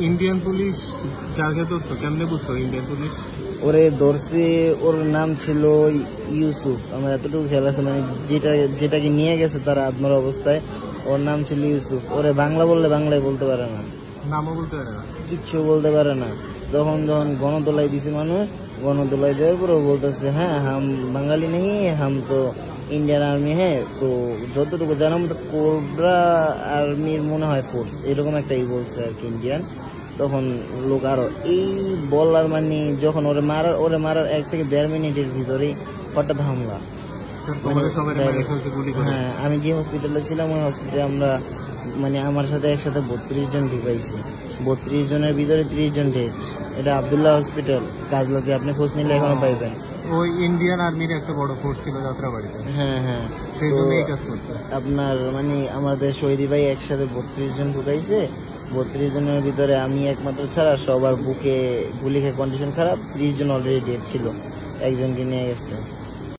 Indian police যাকে ধরছো কেমনে বুঝছো ইন্ডিয়ান পুলিশ? ওরে ধরছে, ওর নাম ছিল ইউসুফ। আমার এতটুকু খেয়াল আছে, মানে যেটাকে নিয়ে গেছে তারা আত্মার অবস্থায়, ওর নাম ছিল ইউসুফ। ওরে বাংলা বললে বাংলায় বলতে পারে না, নামও বলতে পারে না, কিচ্ছু বলতে পারে না। যখন গণদোলাই দিছে মানুষ, গণদোলাই দেওয়ার পর ও বলতেছে হ্যাঁ হাম বাঙালি নেই, হাম তো ইন্ডিয়ান আর্মি। হ্যাঁ, তো যতটুকু জানার মতো কোবরা আর্মির মনে হয় ফোর্স, এরকম একটাই বলছে আর কি ইন্ডিয়ান। তখন লোক আরো এই বলার মানে যখন ওরে মারার 1 থেকে 1.5 মিনিটের ভিতরেই হঠাৎ হামলা। হ্যাঁ, আমি যে হসপিটালে ছিলাম ওই হসপিটালে আমরা মানে আমার সাথে একসাথে 32 জন ঢুকাইছি। 32 জনের ভিতরে 30 জন ডেড। এটা আব্দুল্লাহ হসপিটাল কাজলাতে, আপনি খোঁজ নিলে এখনো পাইবেন। ওই ইন্ডিয়ান আর্মির একটা বড় ফোর্স ছিল যাত্রাবাড়িতে। হ্যাঁ হ্যাঁ, সেই জন্য এই কাজ করছে। আপনার মানে আমাদের শহীদি ভাই একসাথে 32 জন ঢুকাইছে। 32 জনের ভিতরে আমি একমাত্র ছাড়া সবার বুকে গুলি খেয়ে কন্ডিশন খারাপ। 30 জন অলরেডি ডেড ছিল, একজনকে নিয়ে গেছে।